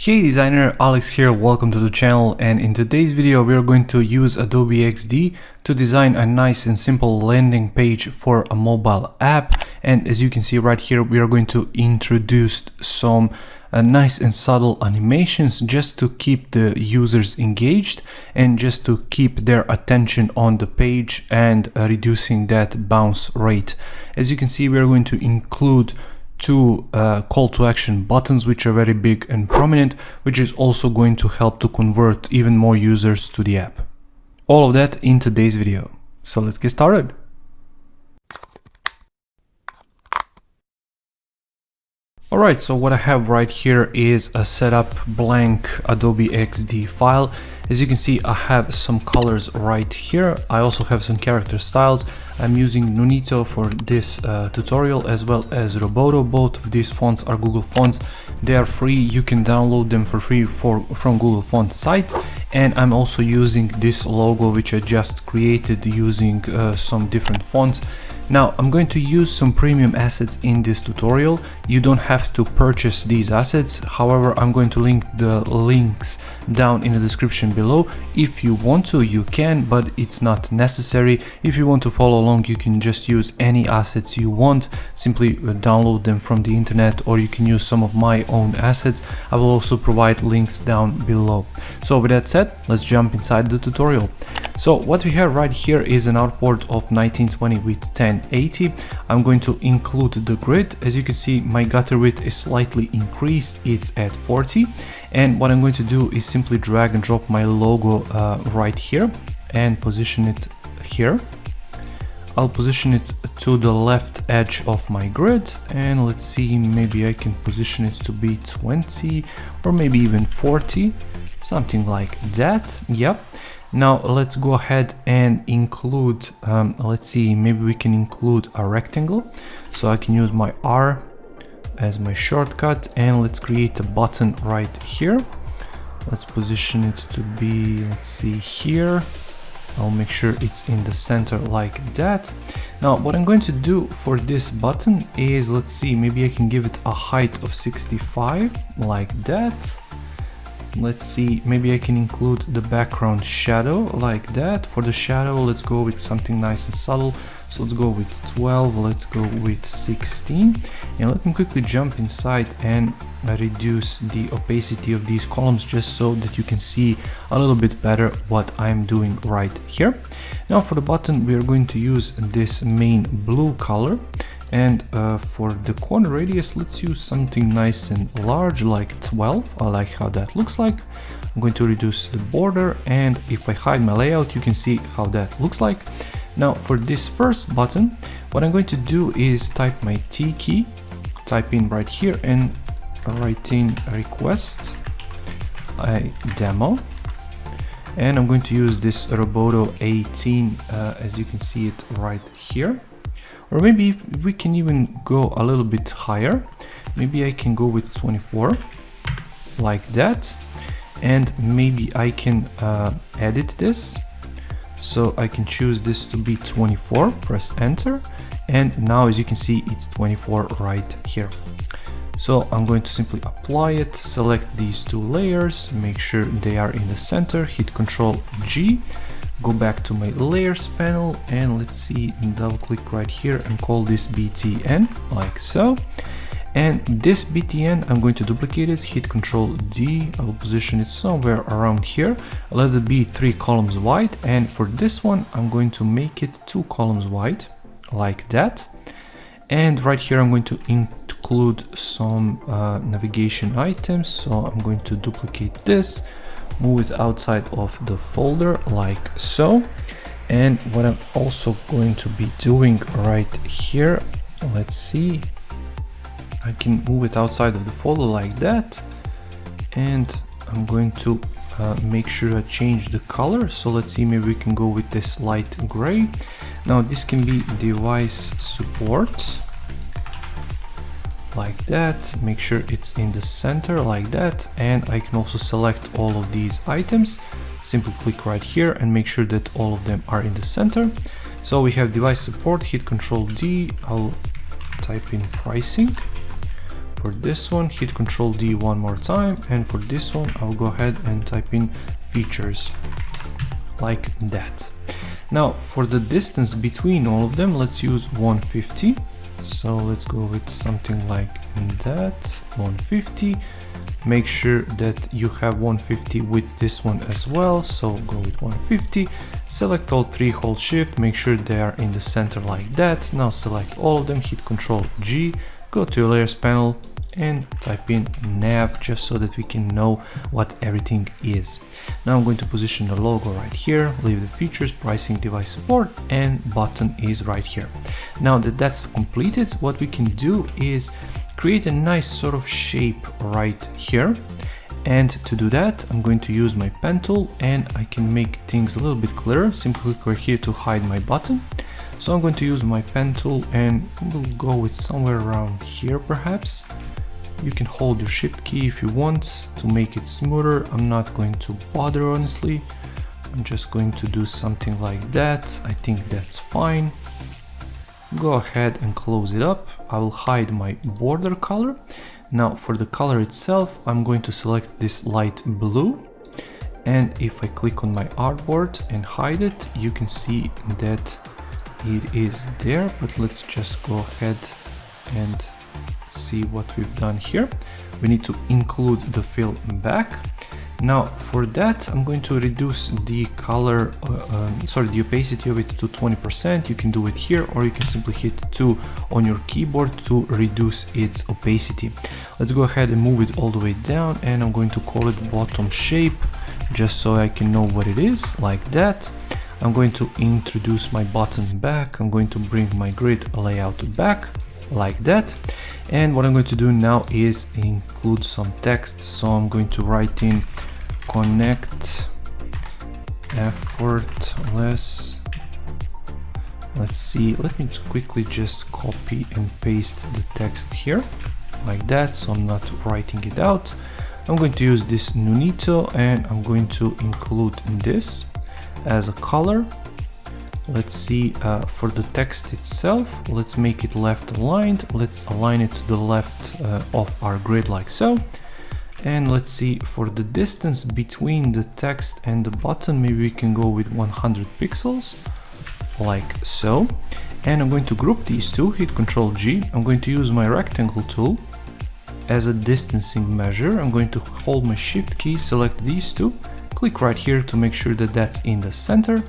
Hey designer, Alex here, welcome to the channel, and in today's video we are going to use Adobe XD to design a nice and simple landing page for a mobile app. And as you can see right here, we are going to introduce some nice and subtle animations just to keep the users engaged and just to keep their attention on the page and reducing that bounce rate. As you can see, we are going to include two call to action buttons, which are very big and prominent, which is also going to help to convert even more users to the app. All of that in today's video. So let's get started. Alright, so what I have right here is a setup blank Adobe XD file. As you can see, I have some colors right here. I also have some character styles. I'm using Nunito for this tutorial, as well as Roboto. Both of these fonts are Google fonts. They are free. You can download them for free from Google Fonts site. And I'm also using this logo, which I just created using some different fonts. Now, I'm going to use some premium assets in this tutorial. You don't have to purchase these assets. However, I'm going to link the links down in the description below. If you want to, you can, but it's not necessary. If you want to follow along, you can just use any assets you want. Simply download them from the internet, or you can use some of my own assets. I will also provide links down below. So with that said, let's jump inside the tutorial. So what we have right here is an output of 1920 with 1080. I'm going to include the grid. As you can see, my gutter width is slightly increased. It's at 40. And what I'm going to do is simply drag and drop my logo right here and position it here. I'll position it to the left edge of my grid, and let's see, maybe I can position it to be 20 or maybe even 40, something like that. Yep. Now let's go ahead and include, let's see, maybe we can include a rectangle. So I can use my R as my shortcut, and let's create a button right here. Let's position it to be, let's see here. I'll make sure it's in the center like that. Now what I'm going to do for this button is, let's see, maybe I can give it a height of 65 like that. Let's see, maybe I can include the background shadow like that. For the shadow, let's go with something nice and subtle. So let's go with 12, let's go with 16. And let me quickly jump inside and reduce the opacity of these columns, just so that you can see a little bit better what I'm doing right here. Now for the button, we are going to use this main blue color. And for the corner radius, let's use something nice and large, like 12. I like how that looks like. I'm going to reduce the border, and if I hide my layout, you can see how that looks like. Now for this first button, what I'm going to do is type my T key, type in right here, and write in request a demo. And I'm going to use this Roboto 18, as you can see it right here. Or maybe if we can even go a little bit higher, maybe I can go with 24 like that. And maybe I can edit this. So I can choose this to be 24, press enter. And now, as you can see, it's 24 right here. So I'm going to simply apply it, select these two layers, make sure they are in the center, hit Ctrl G. Go back to my layers panel, and let's see, double click right here and call this BTN like so. And this BTN, I'm going to duplicate it, hit Ctrl D. I will position it somewhere around here. Let it be 3 columns wide. And for this one, I'm going to make it 2 columns wide like that. And right here, I'm going to include some navigation items. So I'm going to duplicate this, move it outside of the folder like so. And what I'm also going to be doing right here, let's see, I can move it outside of the folder like that. And I'm going to make sure I change the color. So let's see, maybe we can go with this light gray. Now this can be device support like that. Make sure it's in the center like that. And I can also select all of these items. Simply click right here and make sure that all of them are in the center. So we have device support, hit Ctrl D. I'll type in pricing. For this one, hit Ctrl D one more time, and for this one I'll go ahead and type in features like that. Now for the distance between all of them, let's use 150. So let's go with something like that, 150. Make sure that you have 150 with this one as well, so go with 150. Select all three, hold shift, make sure they are in the center like that. Now select all of them, hit Ctrl G, go to your layers panel and type in nav, just so that we can know what everything is. Now I'm going to position the logo right here, leave the features, pricing, device support, and button is right here. Now that that's completed, what we can do is create a nice sort of shape right here. And to do that, I'm going to use my pen tool, and I can make things a little bit clearer. Simply click right here to hide my button. So I'm going to use my pen tool, and we'll go with somewhere around here perhaps. You can hold your shift key if you want to make it smoother. I'm not going to bother, honestly. I'm just going to do something like that. I think that's fine. Go ahead and close it up. I will hide my border color. Now for the color itself, I'm going to select this light blue. And if I click on my artboard and hide it, you can see that it is there. But let's just go ahead and see what we've done here. We need to include the fill back. Now for that, I'm going to reduce the color, the opacity of it to 20%. You can do it here, or you can simply hit 2 on your keyboard to reduce its opacity. Let's go ahead and move it all the way down, and I'm going to call it bottom shape, just so I can know what it is, like that. I'm going to introduce my button back. I'm going to bring my grid layout back, like that. And what I'm going to do now is include some text. So I'm going to write in connect effortless. Let's see, let me quickly just copy and paste the text here like that, so I'm not writing it out. I'm going to use this Nunito, and I'm going to include this as a color. Let's see, for the text itself, let's make it left aligned. Let's align it to the left of our grid like so. And let's see, for the distance between the text and the button, maybe we can go with 100 pixels, like so. And I'm going to group these two, hit Ctrl G. I'm going to use my rectangle tool as a distancing measure. I'm going to hold my shift key, select these two, click right here to make sure that that's in the center.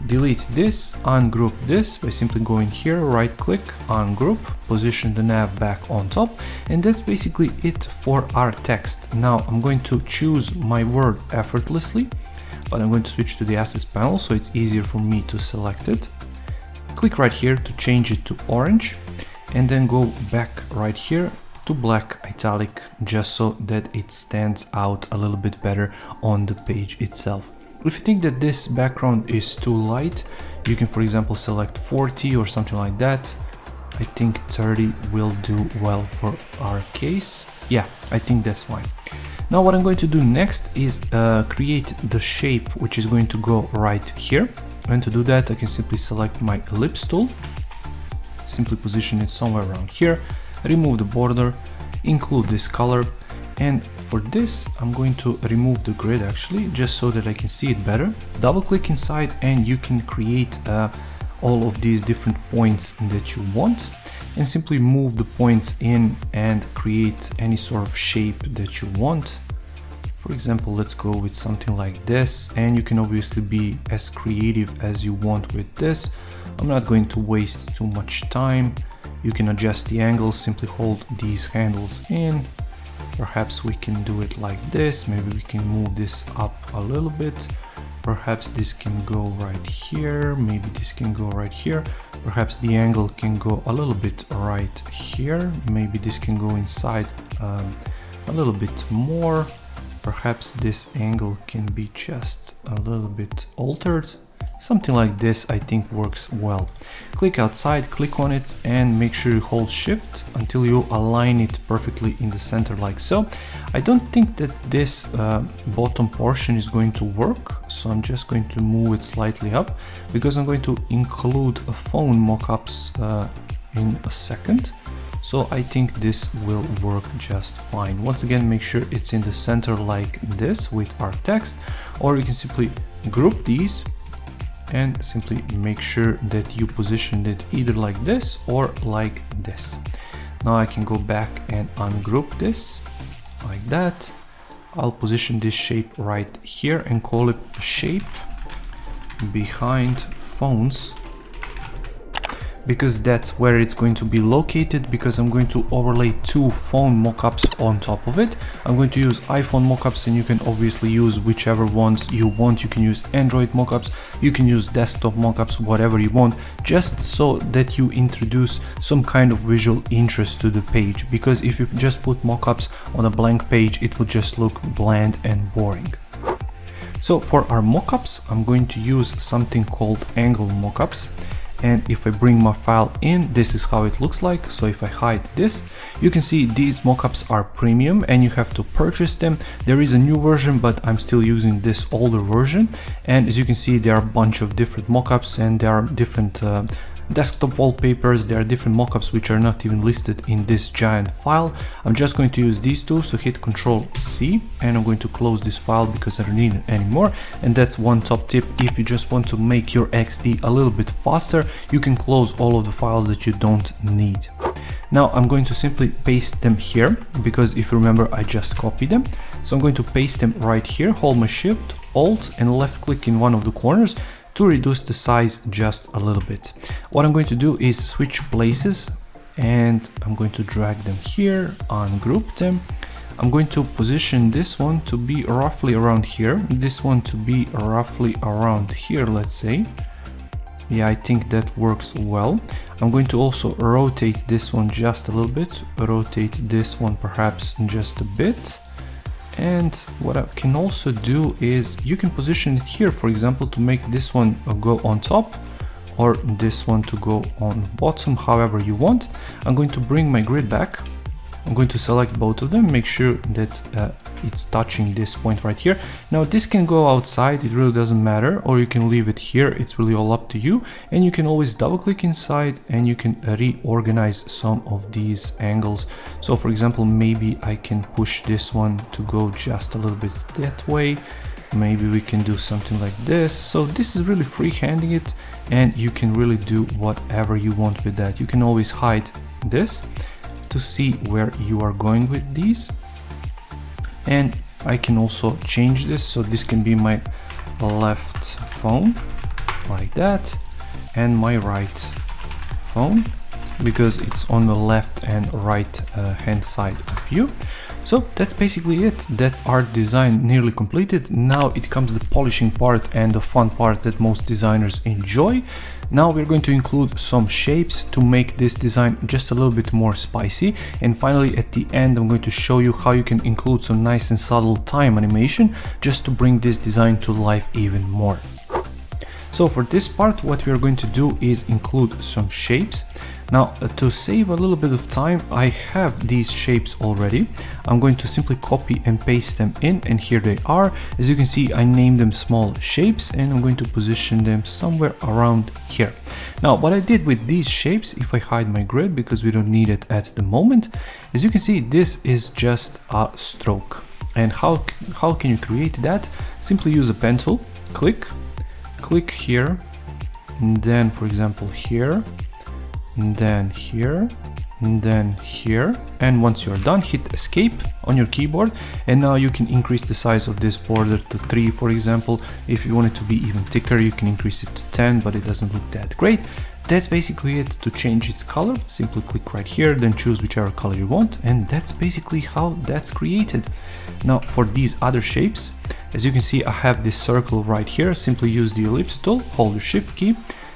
Delete this, ungroup this by simply going here, right click, ungroup, position the nav back on top, and that's basically it for our text. Now I'm going to choose my word effortlessly, but I'm going to switch to the assets panel so it's easier for me to select it. Click right here to change it to orange, and then go back right here to black italic, just so that it stands out a little bit better on the page itself. If you think that this background is too light, you can, for example, select 40 or something like that. I think 30 will do well for our case. Yeah, I think that's fine. Now what I'm going to do next is create the shape which is going to go right here. And to do that, I can simply select my ellipse tool, simply position it somewhere around here, remove the border, include this color. And for this, I'm going to remove the grid actually, just so that I can see it better. Double click inside and you can create all of these different points that you want, and simply move the points in and create any sort of shape that you want. For example, let's go with something like this, and you can obviously be as creative as you want with this. I'm not going to waste too much time. You can adjust the angles, simply hold these handles in. Perhaps we can do it like this. Maybe we can move this up a little bit. Perhaps this can go right here. Maybe this can go right here. Perhaps the angle can go a little bit right here. Maybe this can go inside a little bit more. Perhaps this angle can be just a little bit altered. Something like this I think works well. Click outside, click on it, and make sure you hold shift until you align it perfectly in the center like so. I don't think that this bottom portion is going to work, so I'm just going to move it slightly up, because I'm going to include a phone mockups in a second. So I think this will work just fine. Once again, make sure it's in the center like this with our text, or you can simply group these and simply make sure that you position it either like this or like this. Now I can go back and ungroup this like that. I'll position this shape right here and call it shape behind phones, because that's where it's going to be located, because I'm going to overlay 2 phone mockups on top of it. I'm going to use iPhone mockups, and you can obviously use whichever ones you want. You can use Android mockups, you can use desktop mockups, whatever you want, just so that you introduce some kind of visual interest to the page, because if you just put mockups on a blank page, it will just look bland and boring. So for our mockups, I'm going to use something called angle mockups. And if I bring my file in, this is how it looks like. So if I hide this, you can see these mockups are premium and you have to purchase them. There is a new version, but I'm still using this older version. And as you can see, there are a bunch of different mockups, and there are different desktop wallpapers. There are different mockups which are not even listed in this giant file. I'm just going to use these two, so hit Ctrl+C, and I'm going to close this file because I don't need it anymore. And that's one top tip: if you just want to make your XD a little bit faster, you can close all of the files that you don't need. Now I'm going to simply paste them here, because if you remember, I just copied them. So I'm going to paste them right here, hold my Shift, Alt and left click in one of the corners to reduce the size just a little bit. What I'm going to do is switch places, and I'm going to drag them here, ungroup them. I'm going to position this one to be roughly around here, this one to be roughly around here, let's say. Yeah, I think that works well. I'm going to also rotate this one just a little bit, rotate this one perhaps just a bit. And what I can also do is you can position it here, for example, to make this one go on top, or this one to go on bottom, however you want. I'm going to bring my grid back. I'm going to select both of them, make sure that it's touching this point right here. Now this can go outside, it really doesn't matter, or you can leave it here, it's really all up to you. And you can always double click inside and you can reorganize some of these angles. So for example, maybe I can push this one to go just a little bit that way. Maybe we can do something like this. So this is really freehanding it, and you can really do whatever you want with that. You can always hide this to see where you are going with these, and I can also change this, so this can be my left phone like that, and my right phone, because it's on the left and right hand side of you. So that's basically it. That's our design nearly completed. Now it comes the polishing part and the fun part that most designers enjoy. Now we're going to include some shapes to make this design just a little bit more spicy. And finally, at the end, I'm going to show you how you can include some nice and subtle time animation just to bring this design to life even more. So for this part, what we're going to do is include some shapes. Now, to save a little bit of time, I have these shapes already. I'm going to simply copy and paste them in, and here they are. As you can see, I named them small shapes, and I'm going to position them somewhere around here. Now, what I did with these shapes, if I hide my grid because we don't need it at the moment, as you can see, this is just a stroke. And how can you create that? Simply use a pen tool, click here, and then for example here, and then here, and then here, and once you're done, hit escape on your keyboard, and now you can increase the size of this border to 3, for example. If you want it to be even thicker, you can increase it to 10, but it doesn't look that great. That's basically it. To change its color, simply click right here, then choose whichever color you want, and that's basically how that's created. Now for these other shapes, as you can see, I have this circle right here. Simply use the ellipse tool, hold the shift key,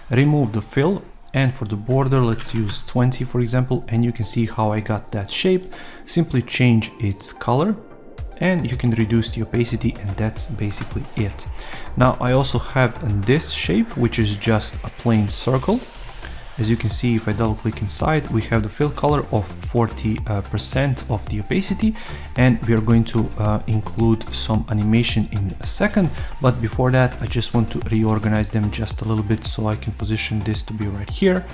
remove the fill, and for the border, let's use 20, for example, and you can see how I got that shape. Simply change its color, and you can reduce the opacity, and that's basically it. Now I also have this shape, which is just a plain circle. As you can see, if I double click inside, we have the fill color of 40% of the opacity, and we are going to include some animation in a second. But before that, I just want to reorganize them just a little bit, so I can position this to be right here.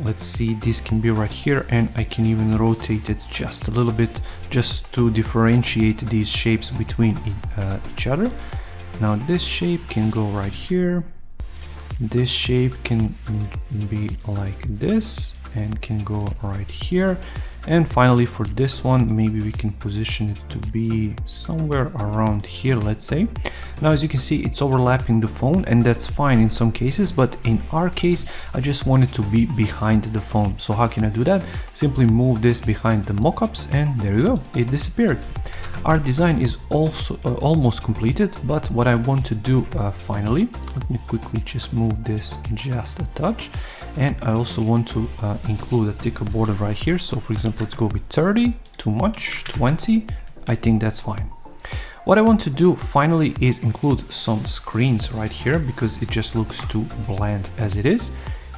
let's see, this can be right here, and I can even rotate it just a little bit just to differentiate these shapes between each other. Now this shape can go right here, this shape can be like this and can go right here, and finally for this one maybe we can position it to be somewhere around here, let's say. Now as you can see, it's overlapping the phone, and that's fine in some cases, but in our case I just want it to be behind the phone. So how can I do that? Simply move this behind the mockups, and there you go, it disappeared. Our design is also almost completed, but what I want to do finally, let me quickly just move this just a touch, and I also want to include a thicker border right here. So for example, let's go with 30, too much, 20, I think that's fine. What I want to do finally is include some screens right here, because it just looks too bland as it is.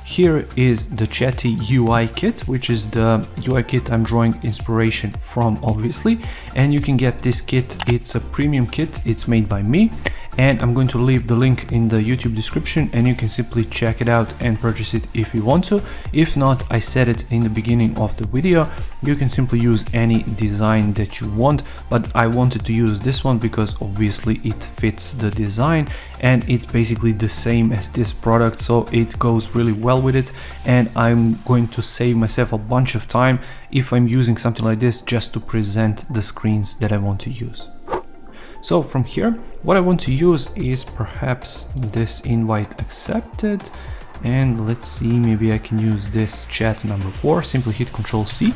Here is the Chatty UI kit, which is the UI kit I'm drawing inspiration from, obviously, and you can get this kit. It's a premium kit, it's made by me, and I'm going to leave the link in the YouTube description, and you can simply check it out and purchase it if you want to. If not, I said it in the beginning of the video, you can simply use any design that you want, but I wanted to use this one because obviously it fits the design and it's basically the same as this product, so it goes really well with it, and I'm going to save myself a bunch of time if I'm using something like this just to present the screens that I want to use. So from here, what I want to use is perhaps this invite accepted, and let's see, maybe I can use this chat number 4. Simply hit Ctrl C,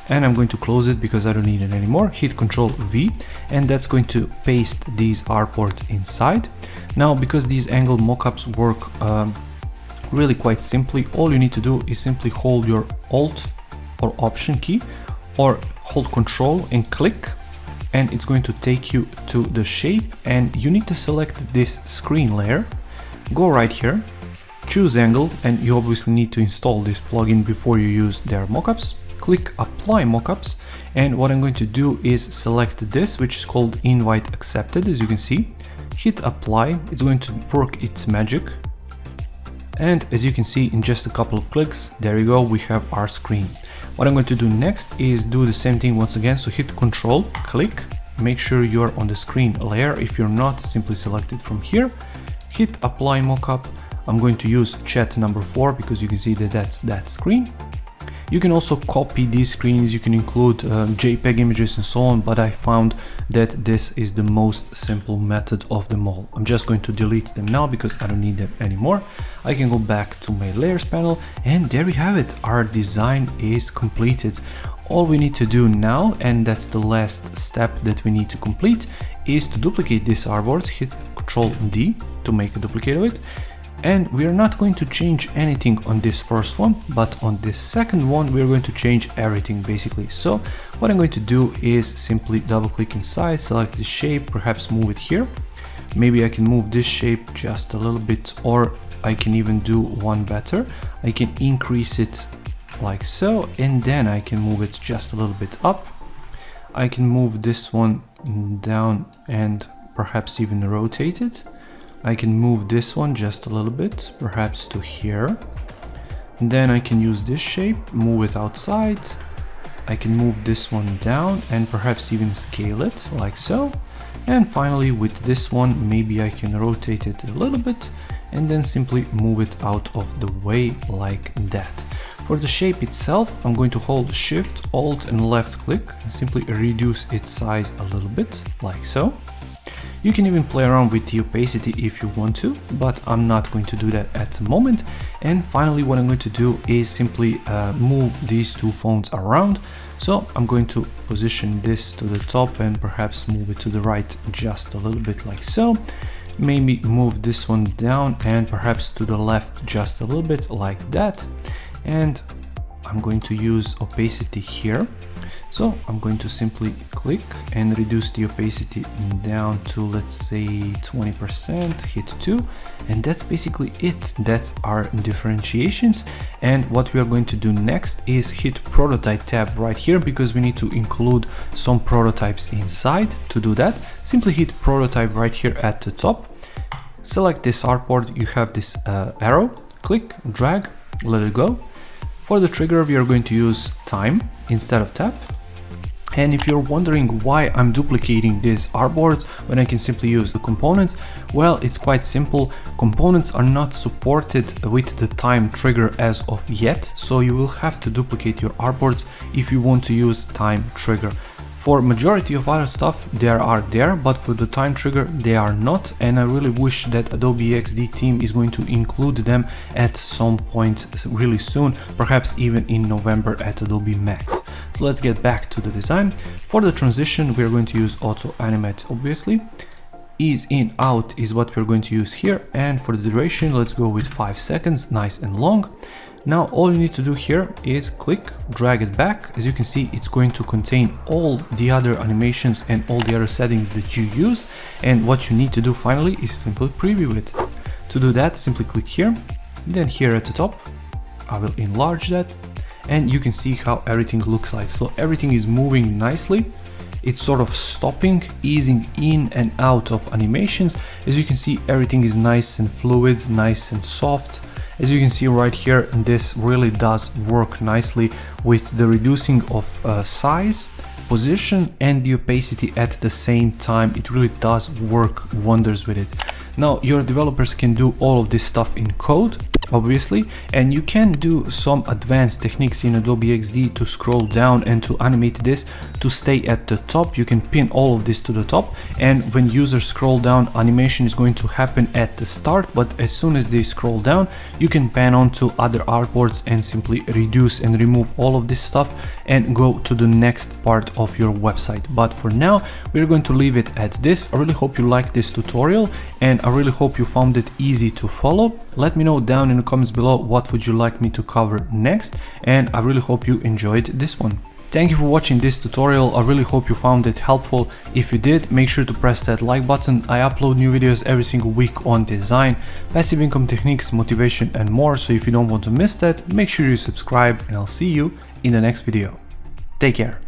and I'm going to close it because I don't need it anymore. Hit Ctrl V, and that's going to paste these artboards inside. Now, because these angle mockups work really quite simply, all you need to do is simply hold your Alt or Option key, or hold Ctrl and click, and it's going to take you to the shape, and you need to select this screen layer, go right here, choose angle, and you obviously need to install this plugin before you use their mockups. Click Apply Mockups, and what I'm going to do is select this, which is called Invite Accepted, as you can see. Hit Apply, it's going to work its magic, and as you can see, in just a couple of clicks, there you go, we have our screen. What I'm going to do next is do the same thing once again, so hit Control, click, make sure you're on the screen layer. If you're not, simply select it from here, hit Apply Mockup. I'm going to use chat number 4 because you can see that that's that screen. You can also copy these screens, you can include JPEG images and so on, but I found that this is the most simple method of them all. I'm just going to delete them now because I don't need them anymore. I can go back to my layers panel, and there we have it. Our design is completed. All we need to do now, and that's the last step that we need to complete, is to duplicate this artboard. Hit Ctrl D to make a duplicate of it. And we are not going to change anything on this first one, but on this second one we're going to change everything basically. So what I'm going to do is simply double click inside, select the shape, perhaps move it here. Maybe I can move this shape just a little bit, or I can even do one better. I can increase it like so, and then I can move it just a little bit up. I can move this one down and perhaps even rotate it. I can move this one just a little bit, perhaps to here. Then I can use this shape, move it outside. I can move this one down and perhaps even scale it like so. And finally with this one, maybe I can rotate it a little bit and then simply move it out of the way like that. For the shape itself, I'm going to hold Shift, Alt and left click and simply reduce its size a little bit like so. You can even play around with the opacity if you want to, but I'm not going to do that at the moment. And finally, what I'm going to do is simply move these two phones around. So I'm going to position this to the top and perhaps move it to the right just a little bit like so. Maybe move this one down and perhaps to the left just a little bit like that. And I'm going to use opacity here. So I'm going to simply click and reduce the opacity down to, let's say, 20%, hit 2, and that's basically it. That's our differentiations. And what we are going to do next is hit prototype tab right here, because we need to include some prototypes inside. To do that, simply hit prototype right here at the top. Select this artboard, you have this arrow, click, drag, let it go. For the trigger, we are going to use time instead of tap. And if you're wondering why I'm duplicating these artboards when I can simply use the components, well, it's quite simple. Components are not supported with the time trigger as of yet, so you will have to duplicate your artboards if you want to use time trigger. For majority of other stuff, they are there, but for the time trigger, they are not. And I really wish that Adobe XD team is going to include them at some point really soon, perhaps even in November at Adobe Max. So let's get back to the design. For the transition, we're going to use auto animate, obviously. Ease in out is what we're going to use here. And for the duration, let's go with 5 seconds, nice and long. Now all you need to do here is click, drag it back. As you can see, it's going to contain all the other animations and all the other settings that you use. And what you need to do finally is simply preview it. To do that, simply click here, then here at the top, I will enlarge that, and you can see how everything looks like. So everything is moving nicely. It's sort of stopping, easing in and out of animations. As you can see, everything is nice and fluid, nice and soft. As you can see right here, this really does work nicely with the reducing of size, position and the opacity at the same time. It really does work wonders with it. Now your developers can do all of this stuff in code, obviously, and you can do some advanced techniques in Adobe XD to scroll down and to animate this to stay at the top. You can pin all of this to the top, and when users scroll down, animation is going to happen at the start, but as soon as they scroll down, you can pan on to other artboards and simply reduce and remove all of this stuff and go to the next part of your website. But for now, we're going to leave it at this. I really hope you liked this tutorial, and I really hope you found it easy to follow. Let me know down in the comments below what would you like me to cover next, and I really hope you enjoyed this one. Thank you for watching this tutorial. I really hope you found it helpful. If you did, make sure to press that like button. I upload new videos every single week on design, passive income techniques, motivation and more, so if you don't want to miss that, make sure you subscribe, and I'll see you in the next video. Take care.